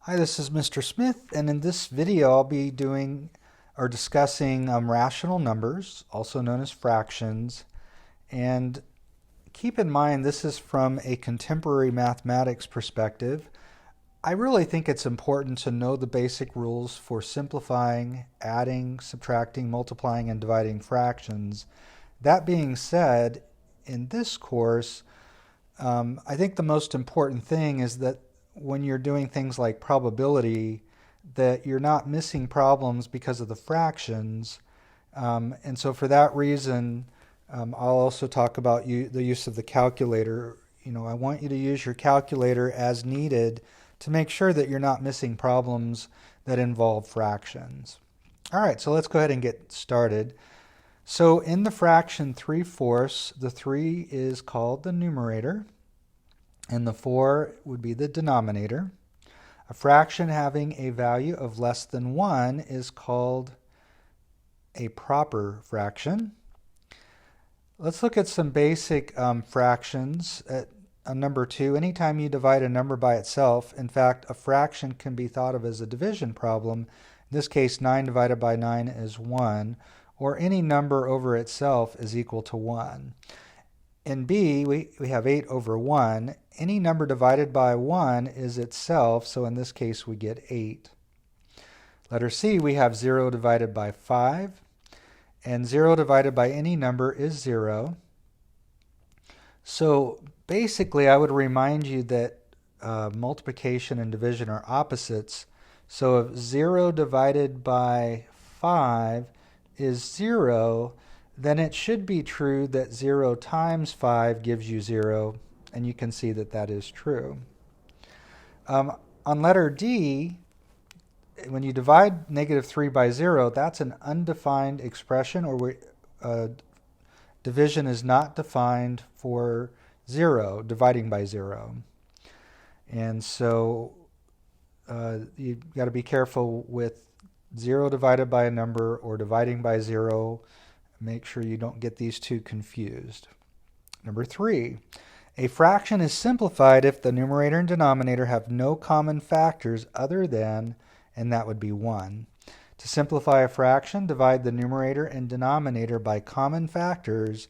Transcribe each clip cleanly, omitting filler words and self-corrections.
Hi, this is Mr. Smith, and in this video I'll be doing or discussing rational numbers, also known as fractions. And keep in mind this is from a contemporary mathematics perspective. I really think it's important to know the basic rules for simplifying, adding, subtracting, multiplying, and dividing fractions. That being said, in this course, I think the most important thing is that when you're doing things like probability, that you're not missing problems because of the fractions. And so for that reason, I'll also talk about the use of the calculator. I want you to use your calculator as needed to make sure that you're not missing problems that involve fractions. All right, so let's go ahead and get started. So in the fraction 3/4, the 3 is called the numerator, and the 4 would be the denominator. A fraction having a value of less than 1 is called a proper fraction. Let's look at some basic fractions. At number 2, anytime you divide a number by itself, in fact, a fraction can be thought of as a division problem. In this case, 9 divided by 9 is 1, or any number over itself is equal to 1. In B, we have 8 over 1. Any number divided by 1 is itself, so in this case we get 8. Letter C, we have 0 divided by 5, and 0 divided by any number is 0. So basically I would remind you that multiplication and division are opposites. So if 0 divided by 5 is 0, then it should be true that 0 times 5 gives you 0, and you can see that that is true. On letter D, when you divide -3 by 0, that's an undefined expression, or division is not defined for 0, dividing by 0. And so you've got to be careful with 0 divided by a number or dividing by 0. Make sure you don't get these two confused. Number 3, a fraction is simplified if the numerator and denominator have no common factors other than, and that would be 1. To simplify a fraction, divide the numerator and denominator by common factors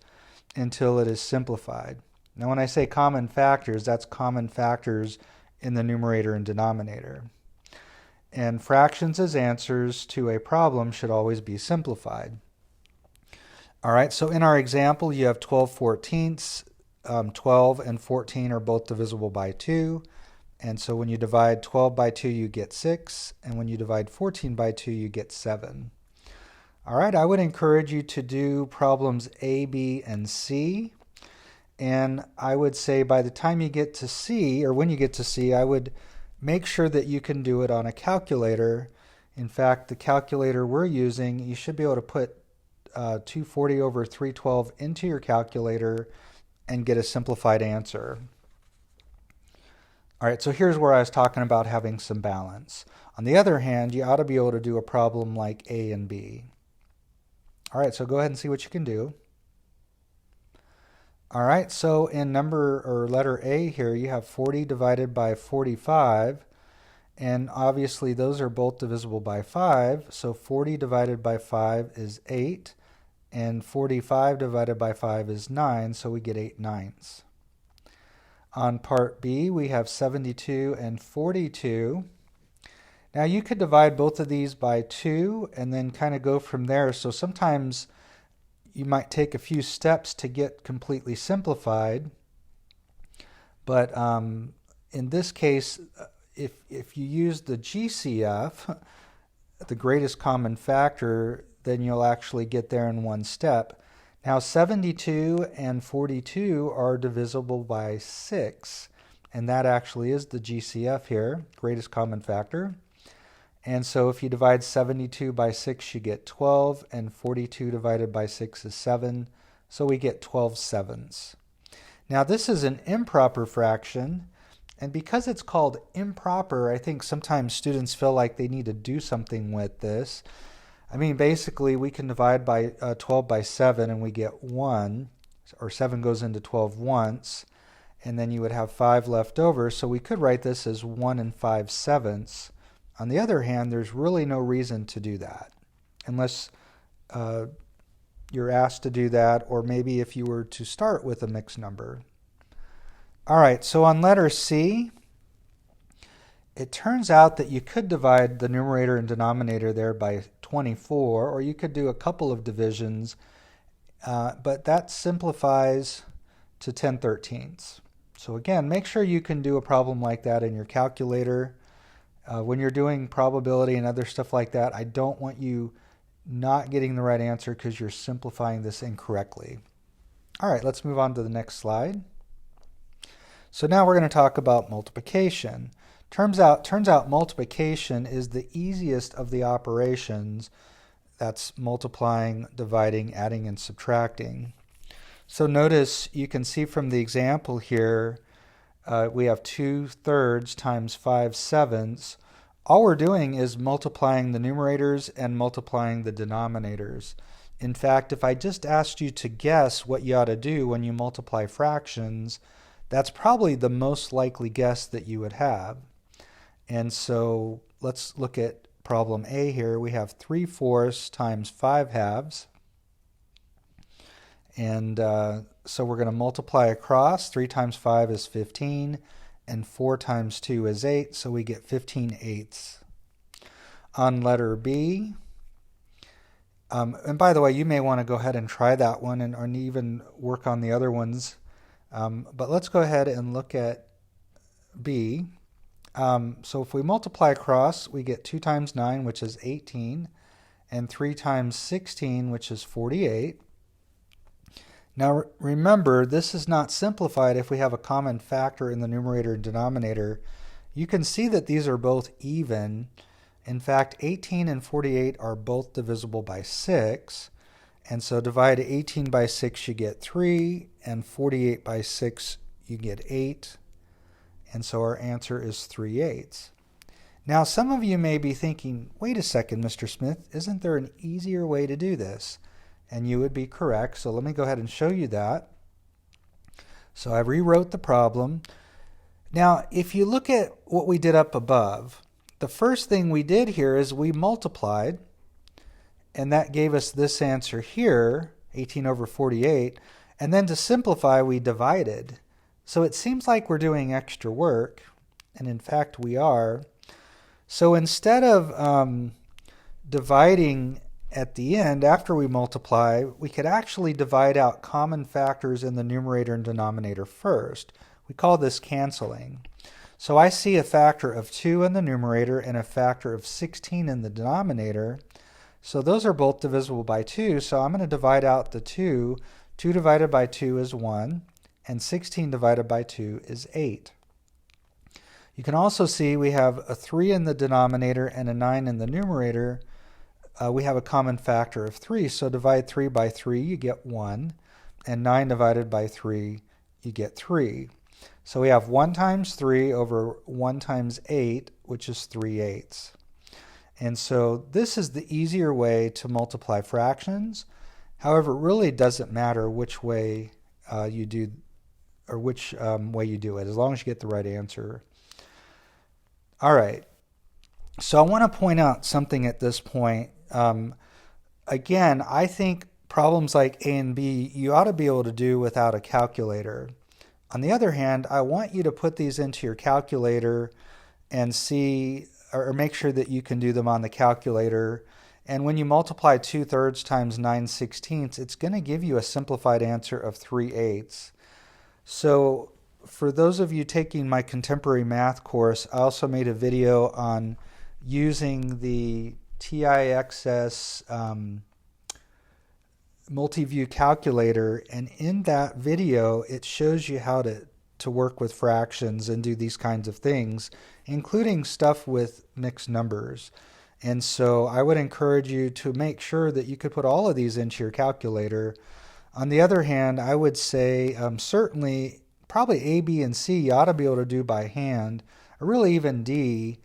until it is simplified. Now when I say common factors, that's common factors in the numerator and denominator. And fractions as answers to a problem should always be simplified. All right, so in our example, you have 12/14. 12 and 14 are both divisible by 2. And so when you divide 12 by 2, you get 6. And when you divide 14 by 2, you get 7. All right, I would encourage you to do problems A, B, and C. And I would say by the time you get to C, or when you get to C, I would make sure that you can do it on a calculator. In fact, the calculator we're using, you should be able to put 240 over 312 into your calculator and get a simplified answer. All right, so here's where I was talking about having some balance. On the other hand, you ought to be able to do a problem like A and B. All right, so go ahead and see what you can do. All right, so in letter A here, you have 40 divided by 45, and obviously those are both divisible by 5, so 40 divided by 5 is 8, and 45 divided by 5 is 9, so we get 8/9. On part B, we have 72 and 42. Now you could divide both of these by 2 and then kind of go from there. So sometimes you might take a few steps to get completely simplified. But in this case, if you use the GCF, the greatest common factor, then you'll actually get there in one step. Now 72 and 42 are divisible by 6, and that actually is the GCF here, greatest common factor. And so if you divide 72 by 6, you get 12, and 42 divided by 6 is 7, so we get 12/7. Now this is an improper fraction, and because it's called improper, I think sometimes students feel like they need to do something with this. I mean, basically, we can divide by 12 by 7, and we get 1, or 7 goes into 12 once. and then you would have 5 left over, so we could write this as 1 5/7. On the other hand, there's really no reason to do that, unless you're asked to do that, or maybe if you were to start with a mixed number. All right, so on letter C, it turns out that you could divide the numerator and denominator there by 24, or you could do a couple of divisions, but that simplifies to 10/13. So again, make sure you can do a problem like that in your calculator. When you're doing probability and other stuff like that, I don't want you not getting the right answer because you're simplifying this incorrectly. All right, let's move on to the next slide. So now we're going to talk about multiplication. Turns out multiplication is the easiest of the operations. That's multiplying, dividing, adding, and subtracting. So notice you can see from the example here, we have 2/3 times 5/7. All we're doing is multiplying the numerators and multiplying the denominators. In fact, if I just asked you to guess what you ought to do when you multiply fractions, that's probably the most likely guess that you would have. And so let's look at problem A here. We have 3/4 times 5/2. And so we're going to multiply across. 3 times 5 is 15, and 4 times 2 is 8, so we get 15/8. On letter B, and by the way, you may want to go ahead and try that one and even work on the other ones. But let's go ahead and look at B. So if we multiply across, we get 2 times 9, which is 18, and 3 times 16, which is 48. Now remember, this is not simplified if we have a common factor in the numerator and denominator. You can see that these are both even. In fact, 18 and 48 are both divisible by 6. And so divide 18 by 6, you get 3, and 48 by 6, you get 8. And so our answer is 3/8. Now some of you may be thinking, wait a second, Mr. Smith, isn't there an easier way to do this? And you would be correct, so let me go ahead and show you that. So I rewrote the problem. Now, if you look at what we did up above, the first thing we did here is we multiplied, and that gave us this answer here, 18/48, and then to simplify, we divided. So it seems like we're doing extra work, and in fact we are. So instead of dividing at the end, after we multiply, we could actually divide out common factors in the numerator and denominator first. We call this canceling. So I see a factor of 2 in the numerator and a factor of 16 in the denominator. So those are both divisible by 2, so I'm going to divide out the 2. 2 divided by 2 is 1, and 16 divided by 2 is 8. You can also see we have a 3 in the denominator and a 9 in the numerator. We have a common factor of 3, so divide 3 by 3, you get 1, and 9 divided by 3, you get 3. So we have 1 times 3 over 1 times 8, which is 3/8. And so this is the easier way to multiply fractions. However, it really doesn't matter which way you do, or which way you do it, as long as you get the right answer. All right. So I want to point out something at this point. Again, I think problems like A and B, you ought to be able to do without a calculator. On the other hand, I want you to put these into your calculator and see, or make sure that you can do them on the calculator. And when you multiply 2/3 times 9/16, it's going to give you a simplified answer of 3/8. So for those of you taking my contemporary math course, I also made a video on using the TIXS multi-view calculator, and in that video it shows you how to work with fractions and do these kinds of things, including stuff with mixed numbers. And so I would encourage you to make sure that you could put all of these into your calculator. On the other hand, I would say certainly probably A, B, and C you ought to be able to do by hand, or really even D.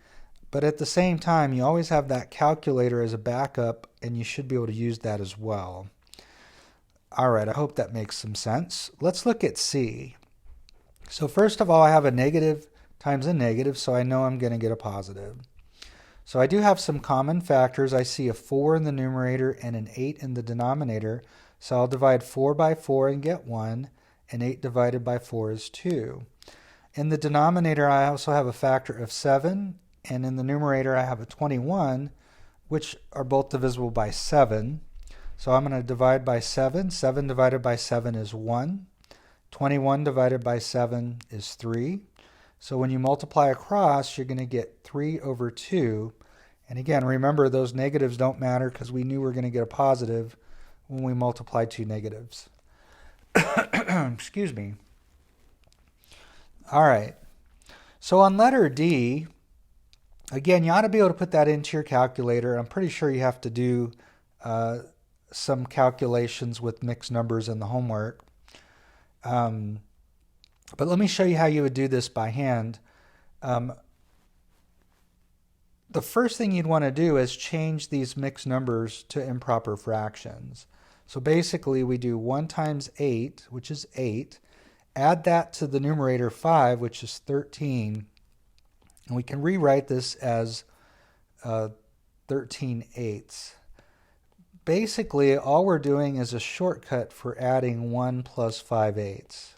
But at the same time, you always have that calculator as a backup, and you should be able to use that as well. All right, I hope that makes some sense. Let's look at C. So first of all, I have a negative times a negative, so I know I'm going to get a positive. So I do have some common factors. I see a 4 in the numerator and an 8 in the denominator. So I'll divide 4 by 4 and get 1, and 8 divided by 4 is 2. In the denominator, I also have a factor of 7, and in the numerator, I have a 21, which are both divisible by 7. So I'm going to divide by 7. 7 divided by 7 is 1. 21 divided by 7 is 3. So when you multiply across, you're going to get 3 over 2. And again, remember those negatives don't matter because we knew we were going to get a positive when we multiply two negatives. Excuse me. All right. So on letter D, again, you ought to be able to put that into your calculator. I'm pretty sure you have to do some calculations with mixed numbers in the homework. But let me show you how you would do this by hand. The first thing you'd want to do is change these mixed numbers to improper fractions. So basically we do 1 times 8, which is 8, add that to the numerator 5, which is 13, and we can rewrite this as 13/8. Basically, all we're doing is a shortcut for adding 1 plus 5/8.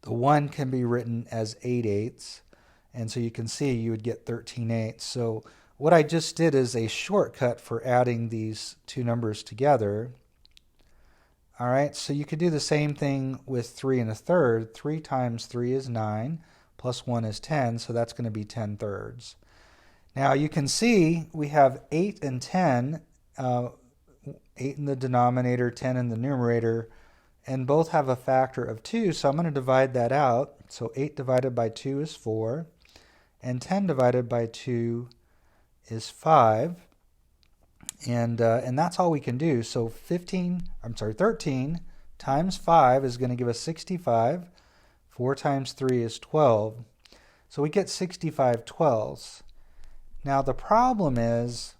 The 1 can be written as 8/8, and so you can see you would get 13/8. So what I just did is a shortcut for adding these two numbers together. All right, so you could do the same thing with 3 1/3. 3 times 3 is 9, plus 1 is 10, so that's going to be 10/3. Now you can see we have 8 and 10, 8 in the denominator, 10 in the numerator, and both have a factor of 2, so I'm going to divide that out. So 8 divided by 2 is 4, and 10 divided by 2 is 5. And that's all we can do. So 13 times 5 is going to give us 65. 4 times 3 is 12. So we get 65/12. Now the problem is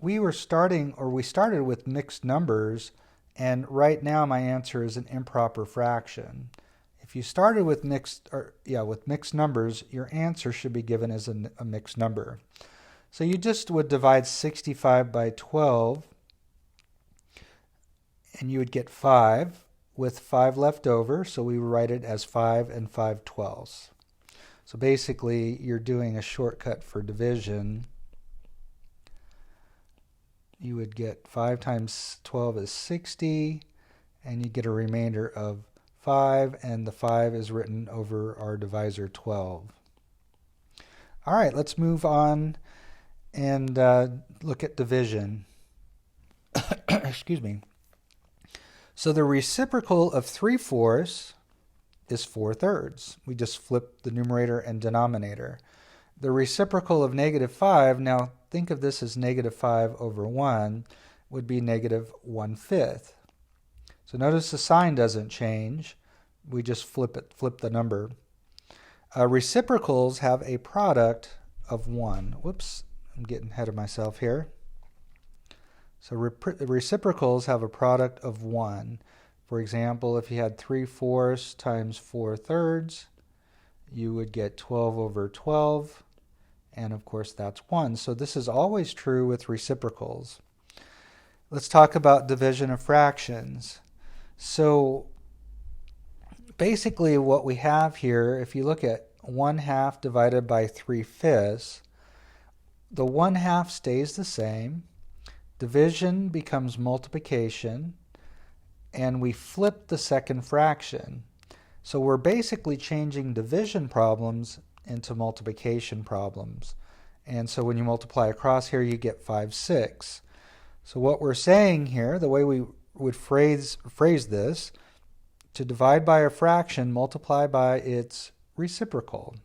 we started with mixed numbers, and right now my answer is an improper fraction. If you started with mixed numbers, your answer should be given as a mixed number. So you just would divide 65 by 12, and you would get 5 with 5 left over, so we write it as 5 and 5/12. So basically, you're doing a shortcut for division. You would get 5 times 12 is 60, and you get a remainder of 5, and the 5 is written over our divisor 12. All right, let's move on and look at division. Excuse me. So the reciprocal of 3/4 is 4/3. We just flip the numerator and denominator. The reciprocal of -5, now think of this as -5 over 1, would be -1/5. So notice the sign doesn't change. We just flip the number. Reciprocals have a product of 1. Whoops, I'm getting ahead of myself here. So reciprocals have a product of 1. For example, if you had 3/4 times 4/3, you would get 12 over 12, and of course that's 1. So this is always true with reciprocals. Let's talk about division of fractions. So basically what we have here, if you look at 1/2 divided by 3/5, the 1/2 stays the same. Division becomes multiplication, and we flip the second fraction. So we're basically changing division problems into multiplication problems. And so when you multiply across here, you get 5/6. So what we're saying here, the way we would phrase this, to divide by a fraction, multiply by its reciprocal.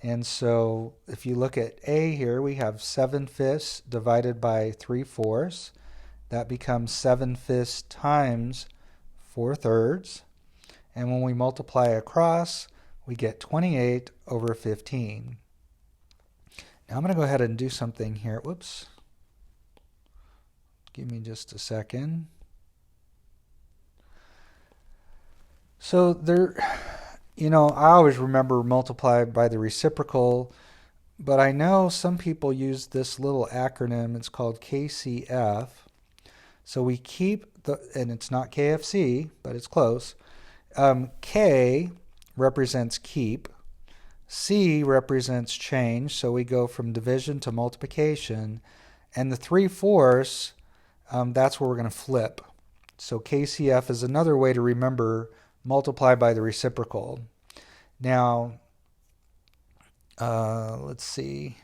And so if you look at A here, we have 7/5 divided by 3/4. That becomes 7/5 times 4/3. And when we multiply across, we get 28 over 15. Now I'm going to go ahead and do something here. Whoops. Give me just a second. So there, I always remember multiply by the reciprocal, but I know some people use this little acronym. It's called KCF. So we keep and it's not KFC, but it's close. K represents keep. C represents change. So we go from division to multiplication. And the 3/4, that's where we're going to flip. So KCF is another way to remember multiply by the reciprocal. Now, let's see.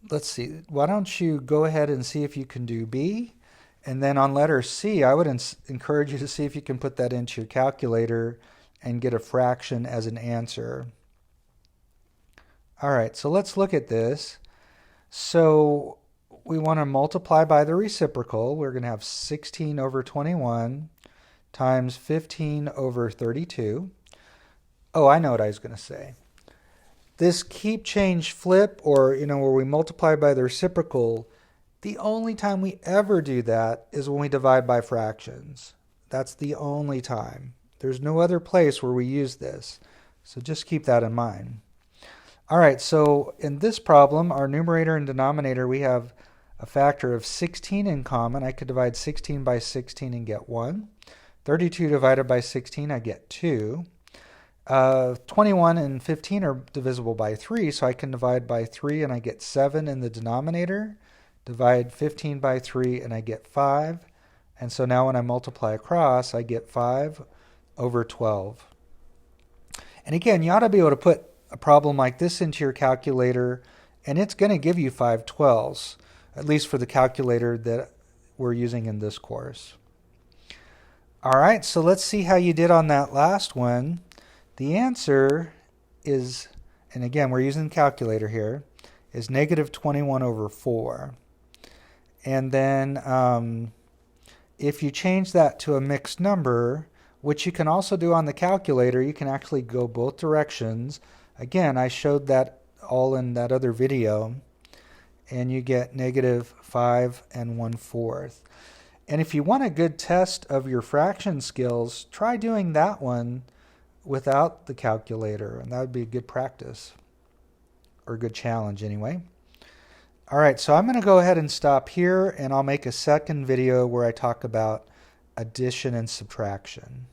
Why don't you go ahead and see if you can do B? And then on letter C, I would encourage you to see if you can put that into your calculator and get a fraction as an answer. All right, so let's look at this. So we want to multiply by the reciprocal. We're going to have 16 over 21 times 15 over 32. Oh, I know what I was going to say. This keep, change, flip, or, where we multiply by the reciprocal, the only time we ever do that is when we divide by fractions. That's the only time. There's no other place where we use this. So just keep that in mind. All right, so in this problem, our numerator and denominator, we have a factor of 16 in common. I could divide 16 by 16 and get 1. 32 divided by 16, I get 2. 21 and 15 are divisible by 3, so I can divide by 3 and I get 7 in the denominator. Divide 15 by 3 and I get 5. And so now when I multiply across, I get 5 over 12. And again, you ought to be able to put a problem like this into your calculator, and it's going to give you 5/12, at least for the calculator that we're using in this course. All right, so let's see how you did on that last one. The answer is, and again, we're using the calculator here, is negative 21 over 4. And then if you change that to a mixed number, which you can also do on the calculator, you can actually go both directions. Again, I showed that all in that other video, and you get negative 5 1/4. And if you want a good test of your fraction skills, try doing that one without the calculator, and that would be a good practice, or a good challenge anyway. All right, so I'm going to go ahead and stop here, and I'll make a second video where I talk about addition and subtraction.